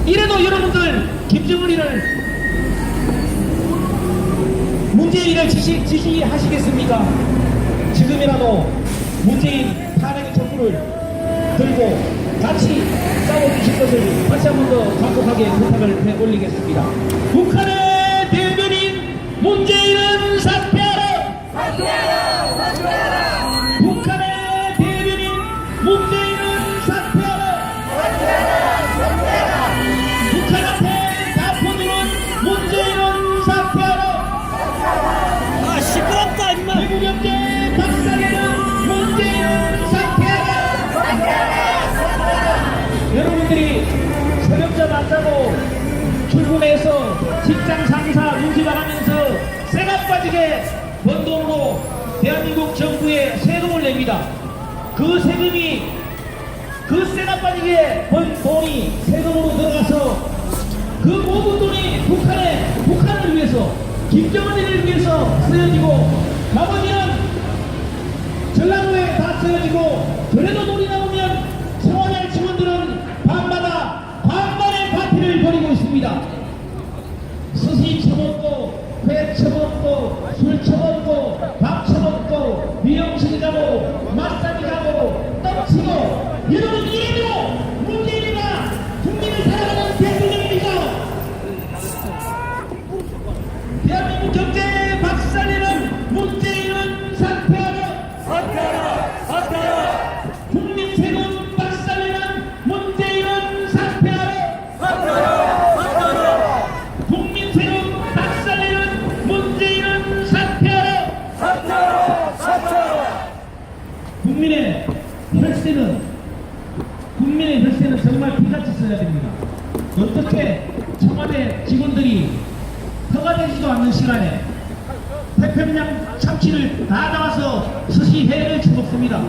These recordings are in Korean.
이래도 여러분들 김정은이를 문재인을 지지하시겠습니까? 지금이라도 문재인 탄핵 촛불을 들고 같이 싸워주실 것을 다시 한 번 더 간곡하게 부탁을 해 올리겠습니다. 북한의 대변인 문재인은 사퇴하라! 사퇴하라! 사퇴하라! 북한의 대변인 문재인은 사퇴하라! 사퇴하라! 사퇴하라! 북한한테 다퍼주는 문재인은 사퇴하라! 아 시끄럽다 임마. 대구경제 박살내는 문재인은 사퇴하라! 사퇴하라! 사퇴하라! 여러분들이 새벽잠 안 자고 출근해서 직장 상사 눈치 봐가면서 쇠가 빠지게 번 돈으로 대한민국 정부에 세금을 냅니다. 그 세금이 그 쇠가 빠지게 번 돈이 세금으로 들어가서 그 모든 돈이 북한을 위해서 김정은이를 위해서 쓰여지고 나머지는 전라도에 다 쓰여지고 그래도 돈이 나오면 청와대 직원들은 밤마다 반반의 파티를 벌이고 있습니다. 스시 처먹고 회 처먹고 술 처먹고 밥 처먹고 미용실 가고 마사지 가고 떡치고 여러분 이래도 문재인이가 국민을 사랑하는 대통령입니까? 대한민국 경제 박살내는 문재인은 사퇴하라! 사퇴하라. 사퇴하라. 국민 세금 박살내는 문재인은 사퇴하라! 사퇴하라. 사퇴하라. 국민 세금 박살내는 문재인은 사퇴하라! 사퇴하라. 사퇴하라. 국민의 혈세는 정말 피같이 써야 됩니다. 어떻게 청와대 직원들이 허가되지도 않는 시간에 태평양 참치를 다 나와서 스시 회를 처먹습니다.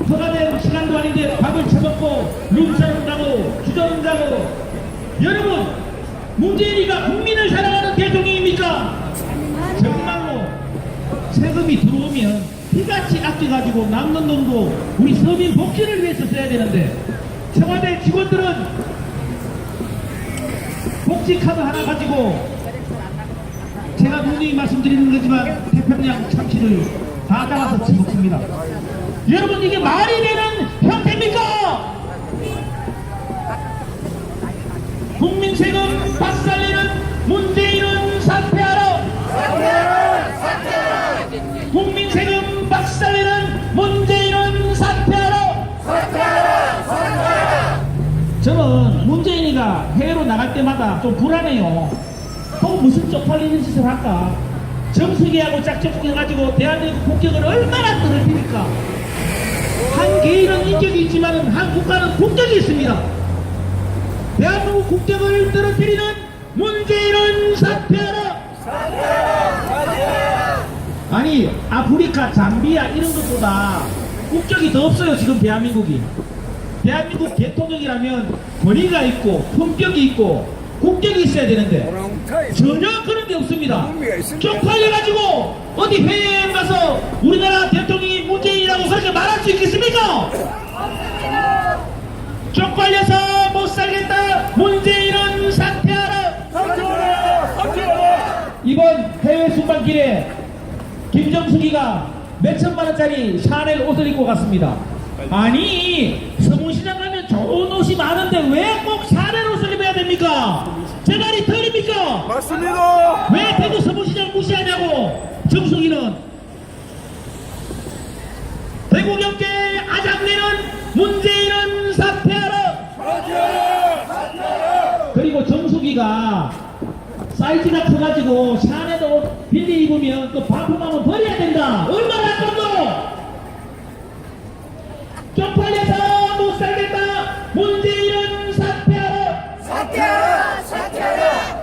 허가된 시간도 아닌데 밥을 처먹고 룸사롱 가고 주저앉 가고 여러분 문재인이가 국민을 사랑하는 대통령입니까? 정말로 세금이 들어오면 피같이 아껴가지고 남는 돈도 우리 서민 복지를 위해서 써야 되는데 청와대 직원들은 복지카드 하나 가지고 제가 분명히 말씀드리는 거지만 태평양 참치를 다 담아서 처먹습니다. 여러분 이게 말이 되는 형태입니까? 국민 세금 박살내는 문재인은 사퇴하라! 사퇴하라. 사퇴하라. 국민 세금 박살내는 문재인은 사퇴하라! 사퇴하라. 사퇴하라. 저는 문재인이가 해외로 나갈 때마다 좀 불안해요. 또 무슨 쪽팔리는 짓을 할까? 정수기하고 짝짝꿍해가지고 대한민국 국격을 얼마나 떨어뜨릴까? 한 개인은 인격이 있지만 한 국가는 국격이 있습니다. 대한민국 국격을 떨어뜨리는 문재인은 사퇴하라! 사퇴하라. 사퇴하라. 아니 아프리카 잠비아 이런 것보다 국격이 더 없어요 지금 대한민국이. 대한민국 대통령이라면 권위가 있고 품격이 있고 국격이 있어야 되는데 전혀 그런 게 없습니다. 쪽팔려가지고 어디 해외여행 가서 우리나라 대통령이 문재인이라고 그렇게 말할 수 있겠습니까? 쪽팔려서 못 살겠다 문재인은 사퇴하라! 사퇴하라. 사퇴하라. 이번 해외 순방길에 김정숙이가 몇천만 원짜리 샤넬 옷을 입고 갔습니다. 아니 서문시장 가면 좋은 옷이 많은데 왜 꼭 샤넬 옷을 입어야 됩니까? 제 말이 틀립니까? 맞습니다. 왜 대구 서문시장 무시하냐고. 정숙이는 대구경제 아장내는 문재인은 사퇴하라! 사퇴하라. 사퇴하라. 그리고 정숙이가 사이즈가 커가지고 샤넬 옷 빌리 입으면 또 반품하면 버려야 된다. 얼마나 아깝노? 쪽팔려서 못 살겠다 문재인은 사퇴하라! 사퇴하라. 사퇴하라.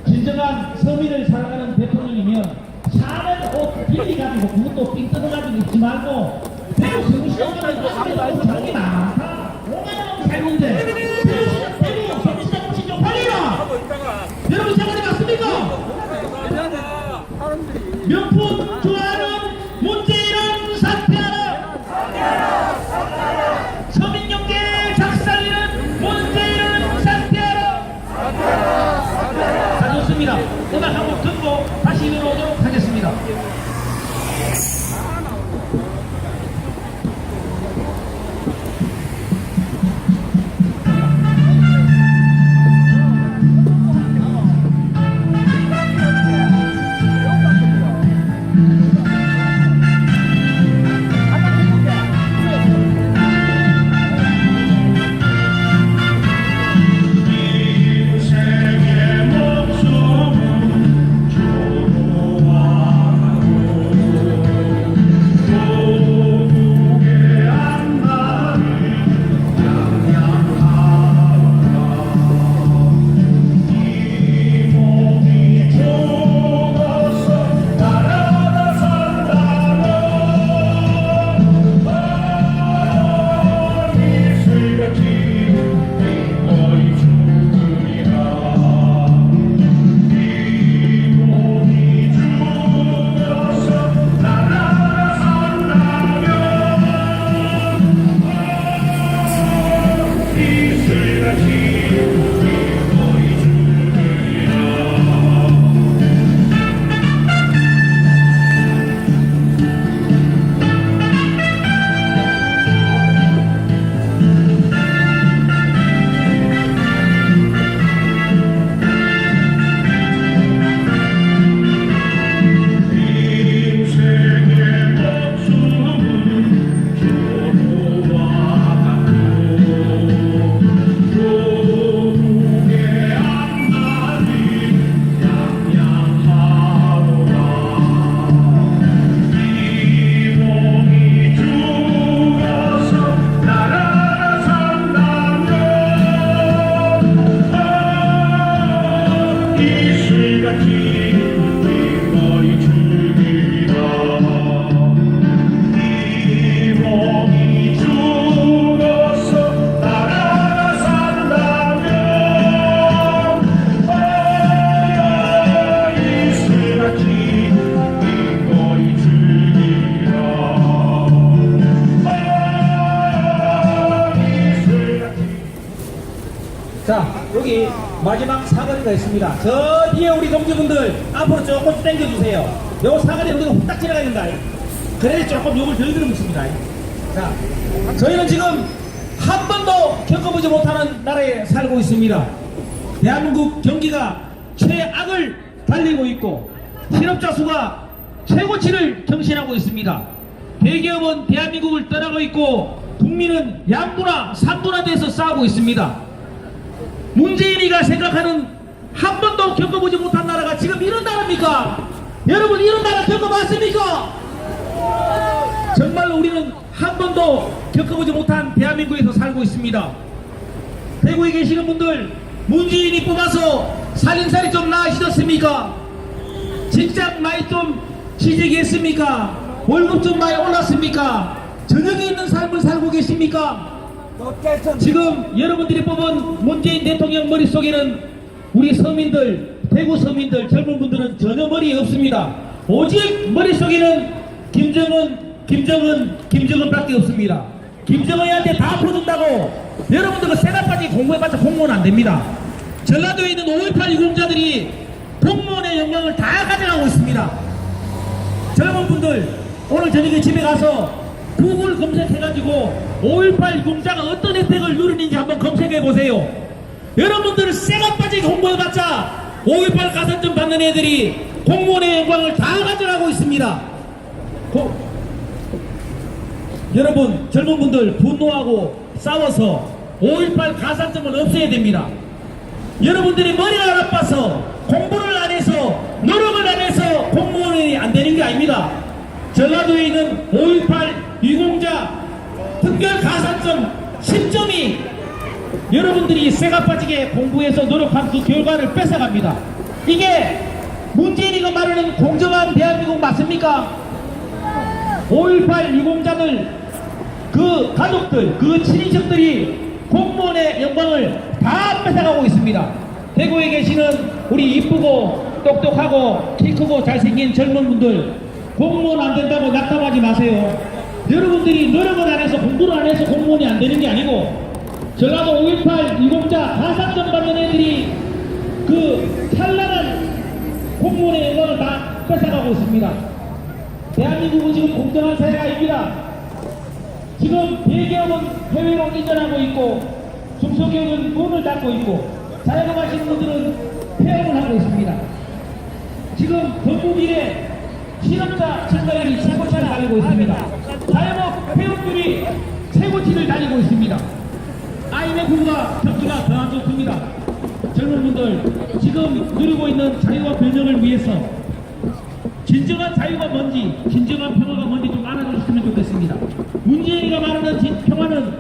진정한 서민을 사랑하는 대통령이면 샤넬 옷 빌리 가지고 그것도 삥 뜯어가지고 입지 말고 대구 서울시장 가면 샤넬 옷 자기 많다. 5만원 살는데 대구 서울시장 혹시 쪽팔리나? 여러분 생각이 맞습니까? 명품 좋아하는 문재인은 사퇴하라! 서민경제 작살내는 문재인은 자, 여기 마지막 사거리가 있습니다. 저 뒤에 우리 동지분들 앞으로 조금 당겨주세요. 요 사거리 우리가 후딱 지나가야 된다. 그래야 조금 욕을 덜 들어붙습니다. 자, 저희는 지금 한 번도 겪어보지 못하는 나라에 살고 있습니다. 대한민국 경기가 최악을 달리고 있고 실업자 수가 최고치를 경신하고 있습니다. 대기업은 대한민국을 떠나고 있고 국민은 양분화, 삼분화돼서 싸우고 있습니다. 문재인이가 생각하는 한 번도 겪어보지 못한 나라가 지금 이런 나라입니까? 여러분 이런 나라 겪어봤습니까? 정말로 우리는 한 번도 겪어보지 못한 대한민국에서 살고 있습니다. 대구에 계시는 분들 문재인이 뽑아서 살림살이 좀 나아지셨습니까? 직장 많이 좀 취직했습니까? 월급 좀 많이 올랐습니까? 저녁에 있는 삶을 살고 계십니까? 지금 여러분들이 뽑은 문재인 대통령 머릿속에는 우리 서민들, 대구 서민들, 젊은 분들은 전혀 머리 없습니다. 오직 머릿속에는 김정은 밖에 없습니다. 김정은한테 다 풀어준다고 여러분들 그 세간까지 공부해봤자 공무원 안 됩니다. 전라도에 있는 5.18 유공자들이 공무원의 영광을 다 가져가고 있습니다. 젊은 분들 오늘 저녁에 집에 가서 구글 검색해가지고 5.18 유공자가 어떤 혜택을 누리는지 한번 검색해보세요. 여러분들 쇠가 빠지게 공부해봤자 5.18 가산점 받는 애들이 공무원의 영광을 다 가져가고 있습니다. 여러분 젊은 분들 분노하고 싸워서 5.18 가산점을 없애야 됩니다. 여러분들이 머리가 나빠서 공부를 안 해서 노력을 안 해서 공무원이 안 되는 게 아닙니다. 전라도에 있는 5.18 유공자 특별 가산점 10점이 여러분들이 쇠가 빠지게 공부해서 노력한 그 결과를 뺏어갑니다. 이게 문재인이가 말하는 공정한 대한민국 맞습니까? 5.18 유공자들 그 가족들 그 친인척들이 공무원의 영광을 다 뺏어가고 있습니다. 대구에 계시는 우리 이쁘고 똑똑하고 키 크고 잘생긴 젊은 분들 공무원 안 된다고 낙담하지 마세요. 여러분들이 노력을 안 해서 공부를 안 해서 공무원이 안 되는 게 아니고 전라도 5.18 유공자 가산점 받는 애들이 그 찬란한 공무원의 영광을 다 뺏어가고 있습니다. 대한민국은 지금 공정한 사회가 아닙니다. 지금 대기업은 해외로 이전하고 있고 중소기업은 문을 닫고 있고 자영업하시는 분들은 폐업을 하고 있습니다. 지금 전국일에 실업자 증가율이 최고치를 달리고 있습니다. 자영업 폐업률이 최고치를 달리고 있습니다. IMF가 경기가 더 안 좋습니다. 젊은 분들 지금 누리고 있는 자유와 변혁을 위해서 진정한 자유가 뭔지 진정한 평화가 뭔지 좀 알아주셨으면 좋겠습니다. 문재인이가 말하는 평화는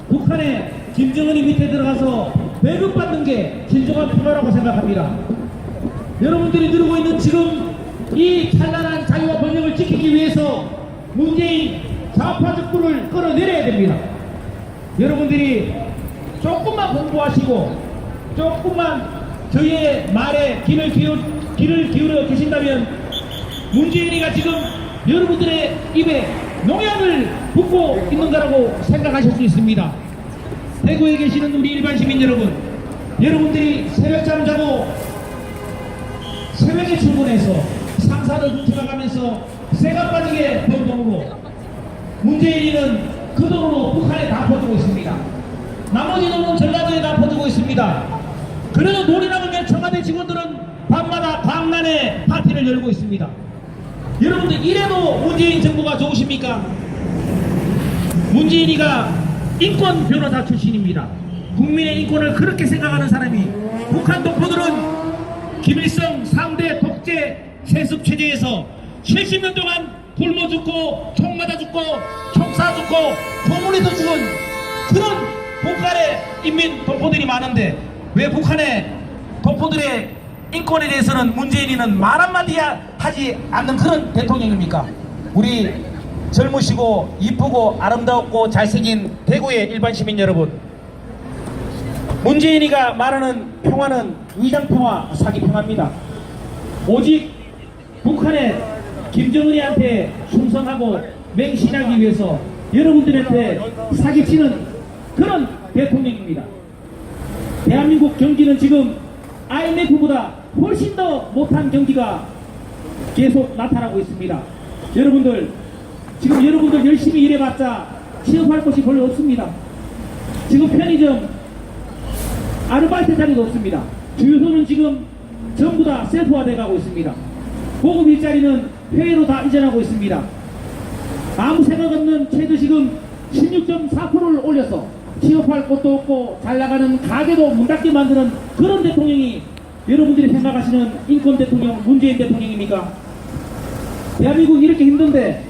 북한의 김정은이 밑에 들어가서 배급받는 게 진정한 평화라고 생각합니다. 여러분들이 누리고 있는 지금 이 찬란한 자유와 번영을 지키기 위해서 문재인 좌파 정부를 끌어내려야 됩니다. 여러분들이 조금만 공부하시고 조금만 저희의 말에 귀를 기울여 주신다면 문재인이가 지금 여러분들의 입에 농약을 붓고 있는 거라고 생각하실 수 있습니다. 대구에 계시는 우리 일반 시민 여러분, 여러분들이 새벽잠 자고 새벽에 출근해서 상사를 훔쳐가면서 새가 빠지게 번 돈으로 문재인이는 그 돈으로 북한에 다 퍼주고 있습니다. 나머지 돈은 전라도에 다 퍼주고 있습니다. 그래도 돈이 남으면 청와대 직원들은 밤마다 광란의 파티를 열고 있습니다. 여러분들 이래도 문재인 정부가 좋으십니까? 문재인이가 인권 변호사 출신입니다. 국민의 인권을 그렇게 생각하는 사람이 북한 동포들은 김일성 3대 독재 세습 체제에서 70년 동안 굶어 죽고 총 맞아 죽고 총 쏴 죽고 조문에도 죽은 그런 북한의 인민 동포들이 많은데 왜 북한의 동포들의 인권에 대해서는 문재인이는 말 한마디 하지 않는 그런 대통령입니까? 우리 젊으시고 이쁘고 아름다웠고 잘생긴 대구의 일반 시민 여러분, 문재인이가 말하는 평화는 위장평화, 사기평화입니다. 오직 북한의 김정은이한테 충성하고 맹신하기 위해서 여러분들한테 사기치는 그런 대통령입니다. 대한민국 경기는 지금 IMF보다 훨씬 더 못한 경기가 계속 나타나고 있습니다. 여러분들, 지금 여러분들 열심히 일해봤자 취업할 곳이 별로 없습니다. 지금 편의점 아르바이트 자리도 없습니다. 주유소는 지금 전부 다 셀프화돼 가고 있습니다. 고급 일자리는 해외로 다 이전하고 있습니다. 아무 생각 없는 최저시금 16.4%를 올려서 취업할 곳도 없고 잘 나가는 가게도 문 닫게 만드는 그런 대통령이 여러분들이 생각하시는 인권 대통령 문재인 대통령입니까? 대한민국이 이렇게 힘든데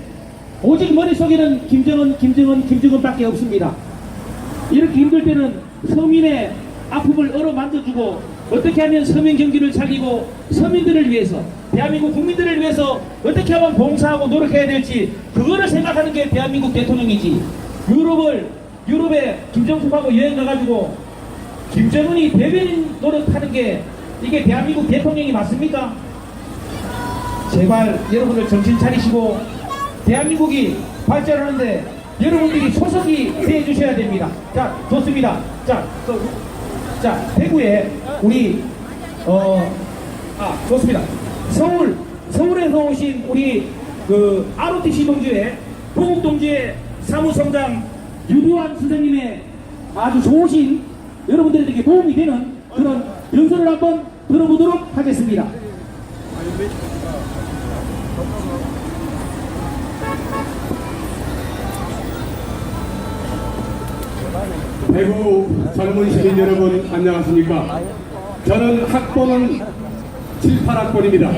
오직 머릿속에는 김정은밖에 없습니다. 이렇게 힘들 때는 서민의 아픔을 어루만져주고 어떻게 하면 서민 경기를 살리고 서민들을 위해서 대한민국 국민들을 위해서 어떻게 하면 봉사하고 노력해야 될지 그거를 생각하는 게 대한민국 대통령이지. 유럽에 김정숙하고 여행 가가지고 김정은이 대변인 노릇하는 게 이게 대한민국 대통령이 맞습니까? 제발 여러분들 정신 차리시고 대한민국이 발전하는데 여러분들이 소속이 돼 주셔야 됩니다. 자, 좋습니다. 자, 대구에 우리 좋습니다. 서울에서 오신 우리 그 ROTC 동지회 도국 동지회 사무총장 유두환 선생님의 아주 좋으신 여러분들에게 도움이 되는 그런 연설을 한번 들어보도록 하겠습니다. 대구 젊은 시민 여러분 안녕하십니까? 저는 학번은 7, 8학번입니다.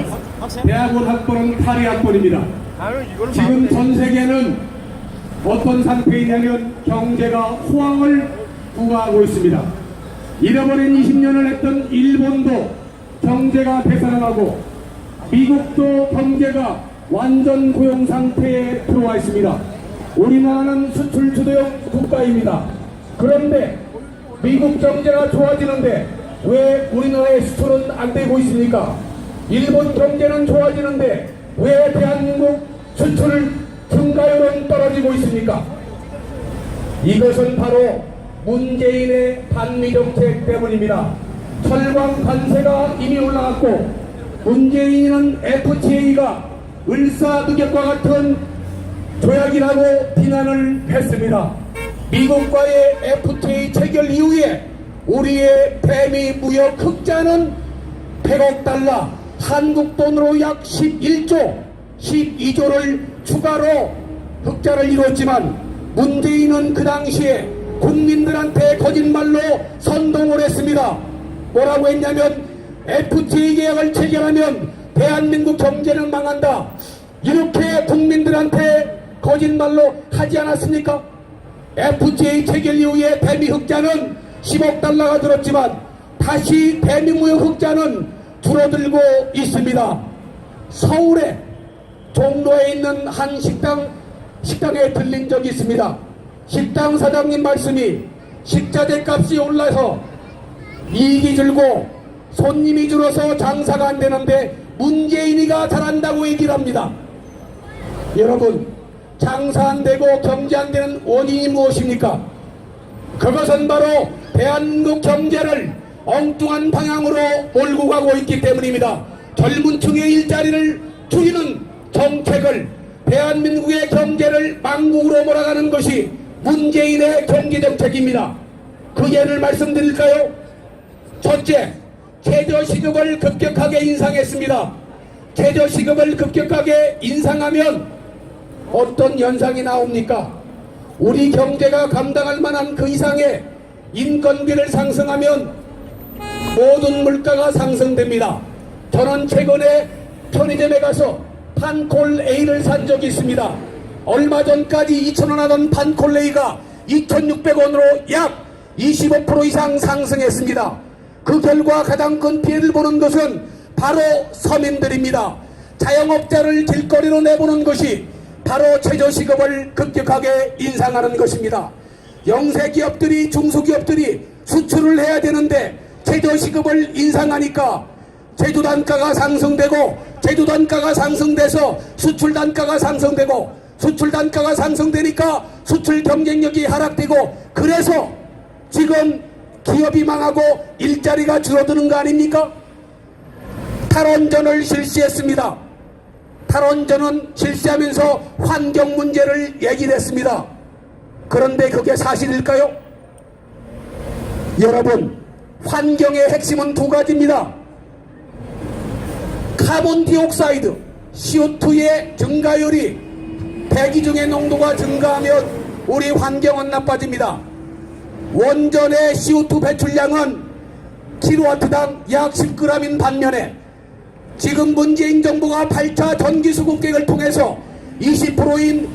대학원 학번은 8학번입니다. 지금 전 세계는 어떤 상태이냐면 경제가 호황을 부과하고 있습니다. 잃어버린 20년을 했던 일본도 경제가 되살아나고 미국도 경제가 완전 고용 상태에 들어와 있습니다. 우리나라는 수출 주도형 국가입니다. 그런데 미국 경제가 좋아지는데 왜 우리나라의 수출은 안 되고 있습니까? 일본 경제는 좋아지는데 왜 대한민국 수출 증가율은 떨어지고 있습니까? 이것은 바로 문재인의 반미정책 때문입니다. 철강 관세가 이미 올라갔고 문재인은 FTA가 을사늑약과 같은 조약이라고 비난을 했습니다. 미국과의 FTA 체결 이후에 우리의 대미 무역 흑자는 100억 달러, 한국 돈으로 약 12조를 추가로 흑자를 이뤘지만 문재인은 그 당시에 국민들한테 거짓말로 선동을 했습니다. 뭐라고 했냐면 FTA 계약을 체결하면 대한민국 경제는 망한다. 이렇게 국민들한테 거짓말로 하지 않았습니까? FTA 체결 이후에 대미 흑자는 10억 달러가 들었지만 다시 대미 무역 흑자는 줄어들고 있습니다. 서울에 종로에 있는 한 식당에 들린 적이 있습니다. 식당 사장님 말씀이 식자재 값이 올라서 이익이 줄고 손님이 줄어서 장사가 안 되는데 문재인이가 잘한다고 얘기를 합니다. 여러분, 장사 안 되고 경제 안 되는 원인이 무엇입니까? 그것은 바로 대한민국 경제를 엉뚱한 방향으로 몰고 가고 있기 때문입니다. 젊은 층의 일자리를 줄이는 정책을, 대한민국의 경제를 망국으로 몰아가는 것이 문재인의 경제정책입니다. 그 예를 말씀드릴까요? 첫째, 최저시급을 급격하게 인상했습니다. 최저시급을 급격하게 인상하면 어떤 현상이 나옵니까? 우리 경제가 감당할 만한 그 이상의 인건비를 상승하면 모든 물가가 상승됩니다. 저는 최근에 편의점에 가서 판콜 A를 산 적이 있습니다. 얼마 전까지 2,000원 하던 판콜 A가 2,600원으로 약 25% 이상 상승했습니다. 그 결과 가장 큰 피해를 보는 것은 바로 서민들입니다. 자영업자를 길거리로 내보는 것이 바로 최저시급을 급격하게 인상하는 것입니다. 영세기업들이, 중소기업들이 수출을 해야 되는데 최저시급을 인상하니까 제조단가가 상승되고, 제조단가가 상승돼서 수출단가가 상승되고, 수출단가가 상승되니까 수출 경쟁력이 하락되고, 그래서 지금 기업이 망하고 일자리가 줄어드는 거 아닙니까? 탈원전을 실시했습니다. 탈원전은 실시하면서 환경 문제를 얘기를 했습니다. 그런데 그게 사실일까요? 여러분, 환경의 핵심은 두 가지입니다. 카본디옥사이드, CO2의 증가율이 대기 중의 농도가 증가하면 우리 환경은 나빠집니다. 원전의 CO2 배출량은 킬로와트당 약 10g인 반면에 지금 문재인 정부가 8차 전기수급 계획을 통해서 20%인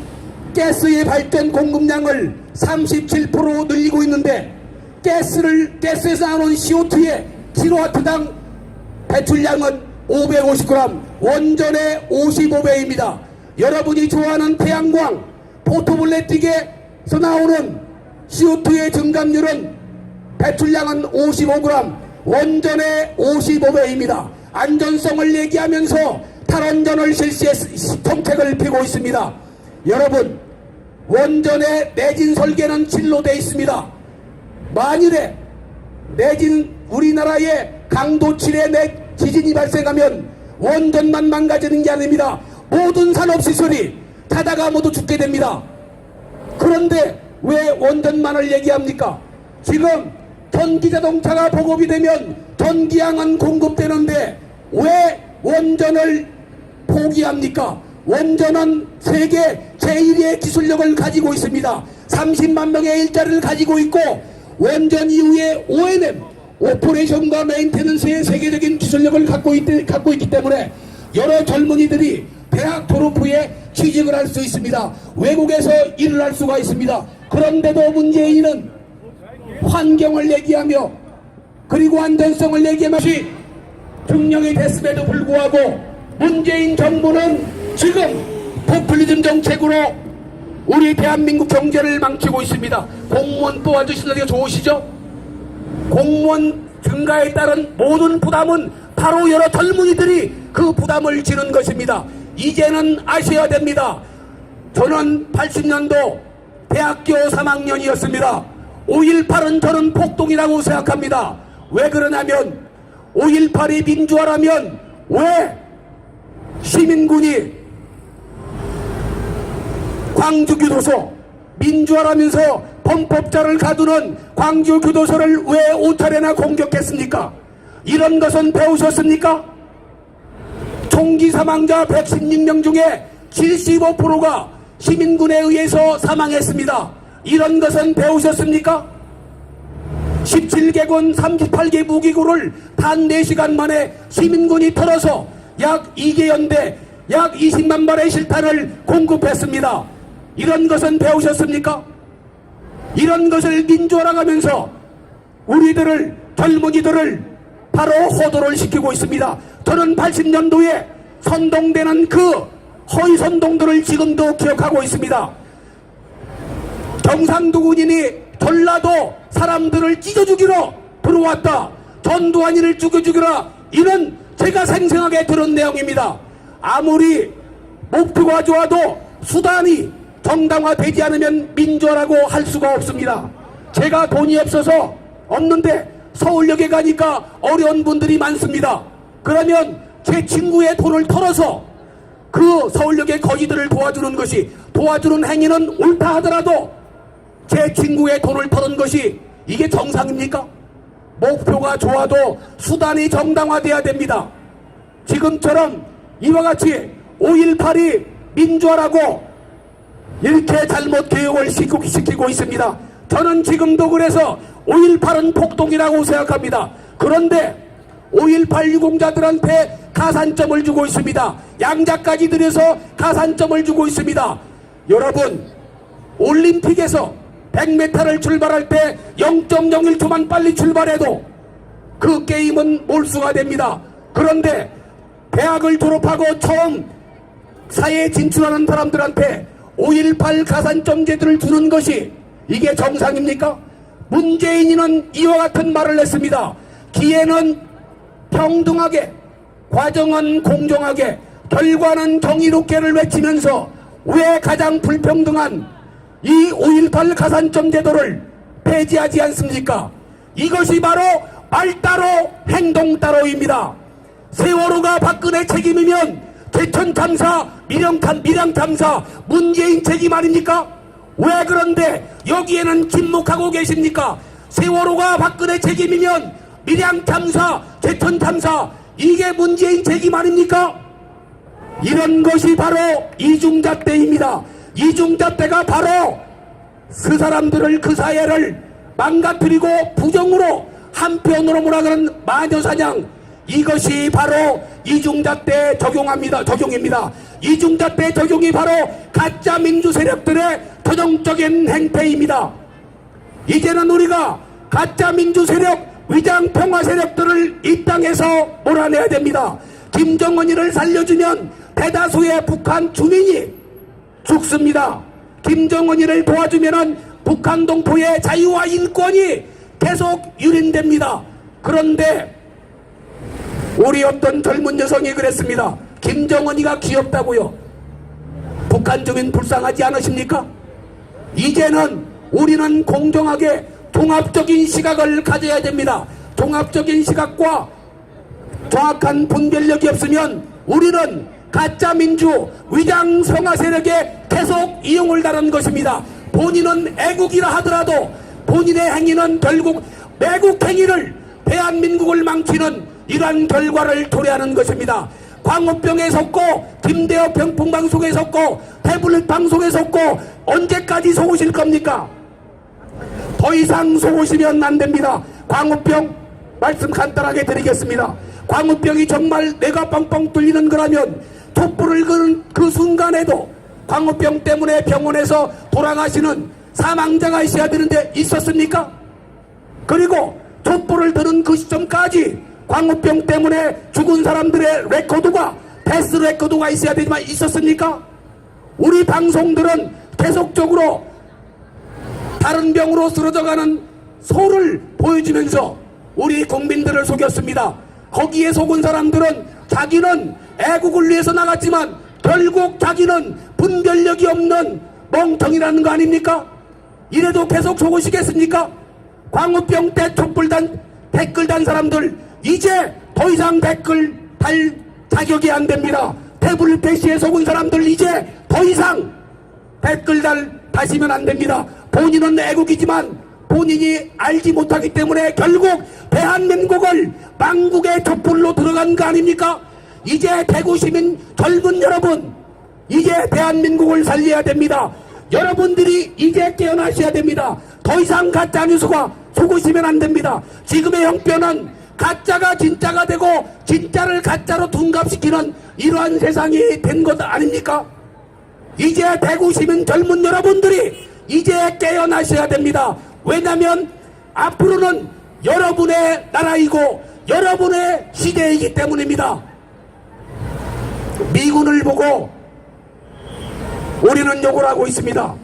가스의 발전 공급량을 37% 늘리고 있는데, 가스에서 나오는 CO2의 킬로와트당 배출량은 550g, 원전의 55배입니다. 여러분이 좋아하는 태양광, 포토볼레틱에서 나오는 CO2의 증감률은 배출량은 55g, 원전의 55배입니다. 안전성을 얘기하면서 탈원전을 정책을 펴고 있습니다. 여러분, 원전의 내진 설계는 칠로 되어 있습니다. 만일에 우리나라에 강도 7의 지진이 발생하면 원전만 망가지는 게 아닙니다. 모든 산업시설이 자다가 모두 죽게 됩니다. 그런데 왜 원전만을 얘기합니까? 지금 전기자동차가 보급이 되면 전기양은 공급되는데 왜 원전을 포기합니까? 원전은 세계 제1위의 기술력을 가지고 있습니다. 30만 명의 일자리를 가지고 있고, 원전 이후에 O&M, 오퍼레이션과 메인테넌스의 세계적인 기술력을 갖고 있기 때문에 여러 젊은이들이 대학 졸업 후에 취직을 할 수 있습니다. 외국에서 일을 할 수가 있습니다. 그런데도 문재인은 환경을 얘기하며, 그리고 안전성을 얘기하면서 증명이 됐음에도 불구하고 문재인 정부는 지금 포퓰리즘 정책으로 우리 대한민국 경제를 망치고 있습니다. 공무원 뽑아주시는 게 좋으시죠? 공무원 증가에 따른 모든 부담은 바로 여러 젊은이들이 그 부담을 지는 것입니다. 이제는 아셔야 됩니다. 저는 80년도 대학교 3학년이었습니다. 5.18은 저는 폭동이라고 생각합니다. 왜 그러냐면 5.18이 민주화라면 왜 시민군이 광주교도소, 민주화라면서 범법자를 가두는 광주교도소를 왜 5차례나 공격했습니까? 이런 것은 배우셨습니까? 총기 사망자 116명 중에 75%가 시민군에 의해서 사망했습니다. 이런 것은 배우셨습니까? 17개군 38개 무기고를 단 4시간 만에 시민군이 털어서 약 2개 연대 약 20만 발의 실탄을 공급했습니다. 이런 것은 배우셨습니까? 이런 것을 민주화라고 하면서 우리들을, 젊은이들을 바로 호도를 시키고 있습니다. 저는 80년도에 선동되는 그 허위 선동들을 지금도 기억하고 있습니다. 경상도 군인이 전라도 사람들을 찢어 죽이러 들어왔다, 전두환이를 죽여 죽이라, 이런 제가 생생하게 들은 내용입니다. 아무리 목표가 좋아도 수단이 정당화되지 않으면 민주화라고 할 수가 없습니다. 제가 돈이 없어서 없는데 서울역에 가니까 어려운 분들이 많습니다. 그러면 제 친구의 돈을 털어서 그 서울역의 거지들을 도와주는 행위는 옳다 하더라도 제 친구의 돈을 털은 것이 이게 정상입니까? 목표가 좋아도 수단이 정당화돼야 됩니다. 지금처럼 이와 같이 5.18이 민주화라고 이렇게 잘못 교육을 시키고 있습니다. 저는 지금도 그래서 5.18은 폭동이라고 생각합니다. 그런데 5.18 유공자들한테 가산점을 주고 있습니다. 양자까지 들여서 가산점을 주고 있습니다. 여러분, 올림픽에서 100m를 출발할 때 0.01초만 빨리 출발해도 그 게임은 몰수가 됩니다. 그런데 대학을 졸업하고 처음 사회에 진출하는 사람들한테 5.18 가산점 제도를 주는 것이 이게 정상입니까? 문재인이는 이와 같은 말을 했습니다. 기회는 평등하게, 과정은 공정하게, 결과는 정의롭게를 외치면서 왜 가장 불평등한 이 5.18 가산점 제도를 폐지하지 않습니까? 이것이 바로 말 따로 행동 따로입니다. 세월호가 박근혜 책임이면 대천 참사, 밀양 참사 문재인 책임 아닙니까? 왜 그런데 여기에는 침묵하고 계십니까? 세월호가 박근혜 책임이면 밀양 참사, 대천 참사 이게 문재인 책임 아닙니까? 이런 것이 바로 이중잣대입니다. 이중잣대가 바로 그 사람들을, 그 사회를 망가뜨리고 부정으로 한편으로 몰아가는 마녀사냥, 이것이 바로 이중잣대 적용입니다. 이중잣대 적용이 바로 가짜 민주 세력들의 전형적인 행태입니다. 이제는 우리가 가짜 민주 세력, 위장 평화 세력들을 이 땅에서 몰아내야 됩니다. 김정은이를 살려주면 대다수의 북한 주민이 죽습니다. 김정은이를 도와주면 북한 동포의 자유와 인권이 계속 유린됩니다. 그런데 우리 어떤 젊은 여성이 그랬습니다. 김정은이가 귀엽다고요. 북한 주민 불쌍하지 않으십니까? 이제는 우리는 공정하게 종합적인 시각을 가져야 됩니다. 종합적인 시각과 정확한 분별력이 없으면 우리는 가짜 민주 위장 성화 세력에 계속 이용을 당하는 것입니다. 본인은 애국이라 하더라도 본인의 행위는 결국 매국 행위를, 대한민국을 망치는 이러한 결과를 도래하는 것입니다. 광우병에 속고, 김대호 병풍방송에 속고, 태블릿 방송에 속고 언제까지 속으실 겁니까? 더 이상 속으시면 안 됩니다. 광우병 말씀 간단하게 드리겠습니다. 광우병이 정말 뇌가 뻥뻥 뚫리는 거라면 촛불을 그는 그 순간에도 광우병 때문에 병원에서 돌아가시는 사망자가 있어야 되는데 있었습니까? 그리고 촛불을 드는 그 시점까지 광우병 때문에 죽은 사람들의 레코드가, 패스 레코드가 있어야 되지만 있었습니까? 우리 방송들은 계속적으로 다른 병으로 쓰러져가는 소를 보여주면서 우리 국민들을 속였습니다. 거기에 속은 사람들은 자기는 애국을 위해서 나갔지만 결국 자기는 분별력이 없는 멍청이라는 거 아닙니까? 이래도 계속 속으시겠습니까? 광우병 때 촛불 댓글 단 사람들 이제 더 이상 댓글 달 자격이 안 됩니다. 태블릿 패시에 속은 사람들 이제 더 이상 댓글 다시면 안 됩니다. 본인은 애국이지만 본인이 알지 못하기 때문에 결국 대한민국을 망국의 촛불로 들어간 거 아닙니까? 이제 대구 시민 젊은 여러분, 이제 대한민국을 살려야 됩니다. 여러분들이 이제 깨어나셔야 됩니다. 더 이상 가짜 뉴스가 속으시면 안 됩니다. 지금의 형편은 가짜가 진짜가 되고 진짜를 가짜로 둔갑시키는 이러한 세상이 된 것 아닙니까? 이제 대구 시민 젊은 여러분들이 이제 깨어나셔야 됩니다. 왜냐하면 앞으로는 여러분의 나라이고 여러분의 시대이기 때문입니다. 미군을 보고 우리는 욕을 하고 있습니다.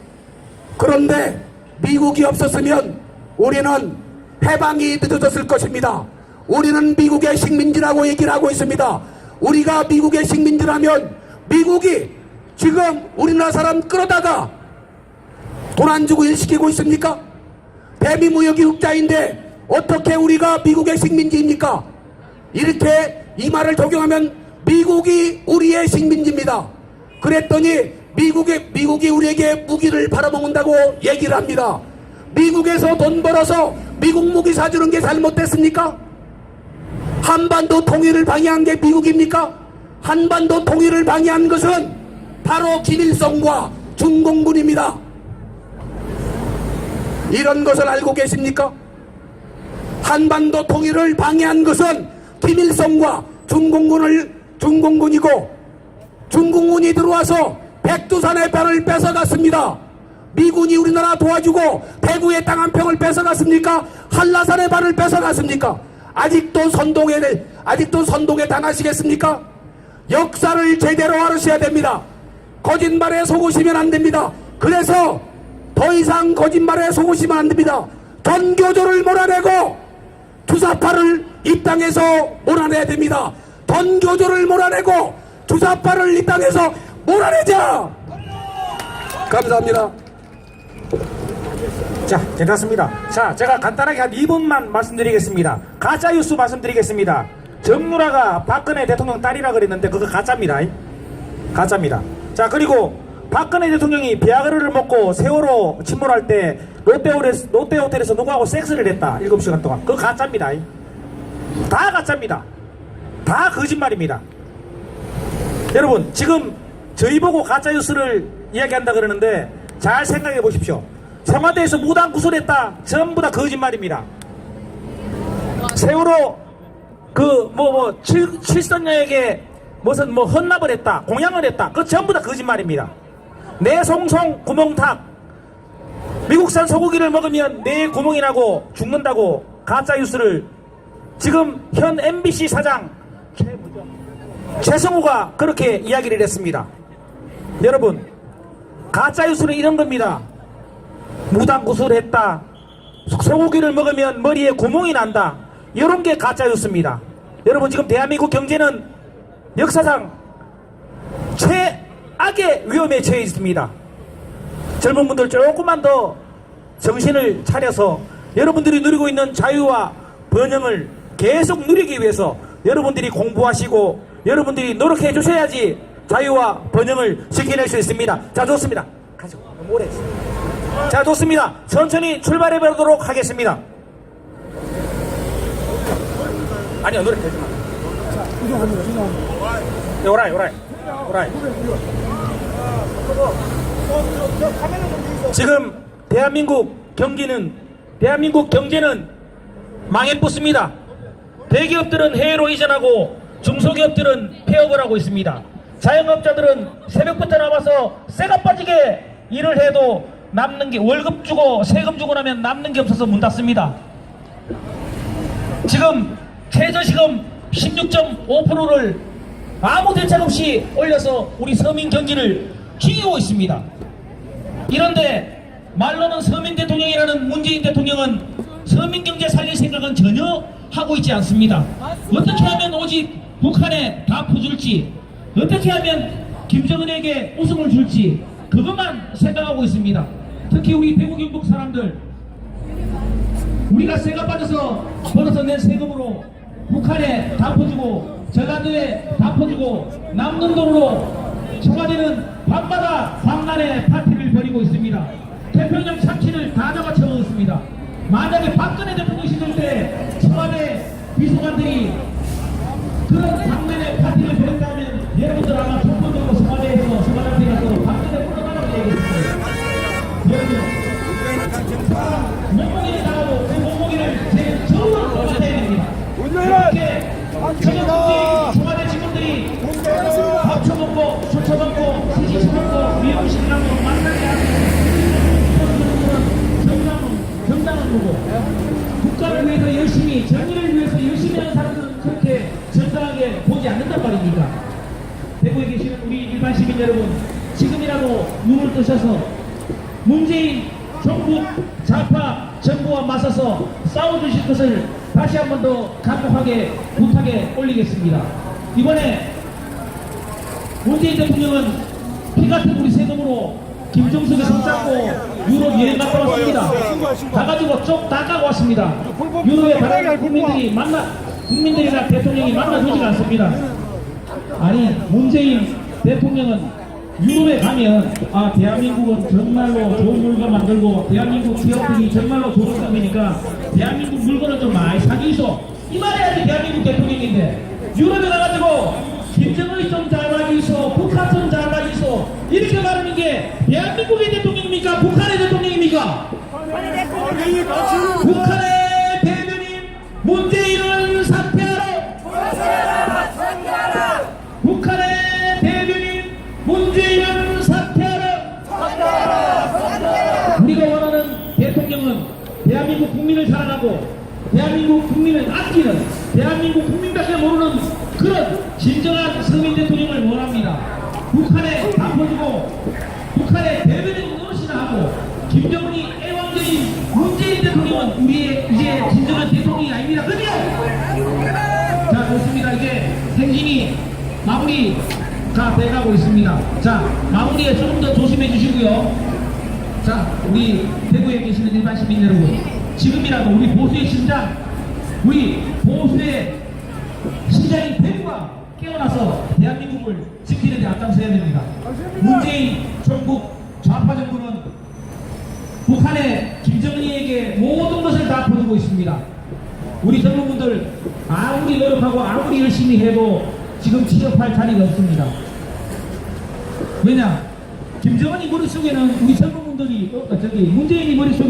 그런데 미국이 없었으면 우리는 해방이 늦어졌을 것입니다. 우리는 미국의 식민지라고 얘기를 하고 있습니다. 우리가 미국의 식민지라면 미국이 지금 우리나라 사람 끌어다가 돈 안 주고 일 시키고 있습니까? 대미 무역이 흑자인데 어떻게 우리가 미국의 식민지입니까? 이렇게 이 말을 적용하면 미국이 우리의 식민지입니다. 그랬더니 미국이 우리에게 무기를 팔아먹는다고 얘기를 합니다. 미국에서 돈 벌어서 미국 무기 사주는 게 잘못됐습니까? 한반도 통일을 방해한 게 미국입니까? 한반도 통일을 방해한 것은 바로 김일성과 중공군입니다. 이런 것을 알고 계십니까? 한반도 통일을 방해한 것은 김일성과 중공군이고 중공군이 들어와서 백두산의 별을 뺏어갔습니다. 미군이 우리나라 도와주고 대구의 땅 한 평을 뺏어갔습니까? 한라산의 발을 뺏어갔습니까? 아직도 선동에 당하시겠습니까? 역사를 제대로 알으셔야 됩니다. 거짓말에 속으시면 안 됩니다. 그래서 더 이상 거짓말에 속으시면 안 됩니다. 전교조를 몰아내고 주사파를 이 땅에서 몰아내야 됩니다. 전교조를 몰아내고 주사파를 이 땅에서 몰아내자. 감사합니다. 자, 괜찮습니다. 자, 제가 간단하게 한 2분만 말씀드리겠습니다. 가짜 뉴스 말씀드리겠습니다. 정유라가 박근혜 대통령 딸이라 그랬는데 그거 가짜입니다. 가짜입니다. 자, 그리고 박근혜 대통령이 비아그라를 먹고 세월호 침몰할 때 롯데호텔에서 누구하고 섹스를 했다. 7시간 동안. 그거 가짜입니다. 다 가짜입니다. 다 거짓말입니다. 여러분, 지금 저희 보고 가짜 뉴스를 이야기한다 그러는데 잘 생각해 보십시오. 청와대에서 무단 구술했다. 전부 다 거짓말입니다. 세월호 칠선녀에게 무슨 헌납을 했다. 공양을 했다. 그거 전부 다 거짓말입니다. 내 송송 구멍탁. 미국산 소고기를 먹으면 내 구멍이 나고 죽는다고 가짜 뉴스를 지금 현 MBC 사장 최성우가 그렇게 이야기를 했습니다. 여러분, 가짜 뉴스는 이런 겁니다. 무단 구술했다. 소고기를 먹으면 머리에 구멍이 난다. 이런 게 가짜 뉴스입니다. 여러분, 지금 대한민국 경제는 역사상 최악의 위험에 처해 있습니다. 젊은 분들 조금만 더 정신을 차려서 여러분들이 누리고 있는 자유와 번영을 계속 누리기 위해서 여러분들이 공부하시고 여러분들이 노력해 주셔야지 자유와 번영을 지켜낼 수 있습니다. 자, 좋습니다. 가지고 너무 오래 했어요. 자, 좋습니다. 천천히 출발해 보도록 하겠습니다. 아니요, 노래 되지 마. 오라이. 지금 대한민국 경제는 망해붙습니다. 대기업들은 해외로 이전하고 중소기업들은 폐업을 하고 있습니다. 자영업자들은 새벽부터 나와서 새가 빠지게 일을 해도 남는 게 월급 주고 세금 주고 나면 남는 게 없어서 문 닫습니다. 지금 최저시금 16.5%를 아무 대책 없이 올려서 우리 서민 경기를 죽이고 있습니다. 이런데 말로는 서민 대통령이라는 문재인 대통령은 서민 경제 살릴 생각은 전혀 하고 있지 않습니다. 어떻게 하면 오직 북한에 다 퍼줄지, 어떻게 하면 김정은에게 우승을 줄지 그것만 생각하고 있습니다. 특히 우리 대구 경북 사람들, 우리가 세가 빠져서 벌어서 낸 세금으로 북한에 다 퍼주고 전라도에 다 퍼주고 남는 돈으로 청와대는 밤마다 광란의 파티를 벌이고 있습니다. 태평양 참치를 다 잡아쳐 먹었습니다. 만약에 박근혜 대통령 시절 때 청와대 비서관들이 그런 광란의 파티를 벌였다면 여러분들 아마 정권적으로 청와대에서 청와대 가서 박근혜 풀어가라고 얘기했을 거예요. 여러분, 몸무게를 나가고 그 몸무게를 제일 저으로 뽑아내야 됩니다. 이렇게 청와대 직원들이 밥 처먹고 술 처먹고 시시 처먹고 미용실하고 만나게 하고 정당은 보고 국가를 위해서 열심히 정의를 위해서 열심히 하는 사람들은 그렇게 정당하게 보지 않는단 말입니까? 대구에 계시는 우리 일반 시민 여러분, 지금이라도 눈을 뜨셔서 문재인 정부 좌파 정부와 맞서서 싸워주실 것을 다시 한 번 더 간곡하게 부탁에 올리겠습니다. 이번에 문재인 대통령은 피 같은 우리 세금으로 김정숙이 손잡고 유럽 여행 갔다 왔습니다. 가가지고 쪽 다 까고 왔습니다. 유럽의 다른 국민들이나 대통령이 만나주지가 않습니다. 아니, 문재인 대통령은 유럽에 가면 아, 대한민국은 정말로 좋은 물건 만들고 대한민국 기업들이 정말로 좋은 사람이니까 대한민국 물건을 좀 많이 사기소, 이 말해야지 대한민국 대통령인데, 유럽에 가가지고 김정은이 좀 잘 가기소, 북한 좀 잘 가기소, 이렇게 말하는 게 대한민국의 대통령입니까? 북한의 대통령입니까? 북한의 대변인 문재인은 사퇴하라! 북한의 대변인 문재인은 사퇴하라! 우리가 원하는 대통령은 대한민국 국민을 사랑하고 대한민국 국민을 아끼는, 대한민국 국민밖에 모르는 그런 진정한 서민 대통령을 원합니다. 북한에 다 퍼주고 북한의 대변인 노릇이나 하고 김정은이 애왕적인 문재인 대통령은 우리의 이제 진정한 대통령이 아닙니다. 그죠? 자, 좋습니다. 이제 행진이 마무리가 돼가고 있습니다. 자, 마무리에 조금 더 조심해 주시고요. 자, 우리 대구에 계시는 일반 시민 여러분, 지금이라도 우리 보수의 심장, 우리 보수의 심장인 대구가 깨어나서 대한민국을 지키는 데 앞장서야 됩니다. 문재인 전국 좌파 정부는 북한의 김정은이에게 모든 것을 다 퍼주고 있습니다. 우리 젊은 분들 아무리 노력하고 아무리 열심히 해도 지금 취업할 자리가 없습니다. 왜냐? 김정은이 머릿속에는 우리 젊은 분들이 문재인이 머릿속에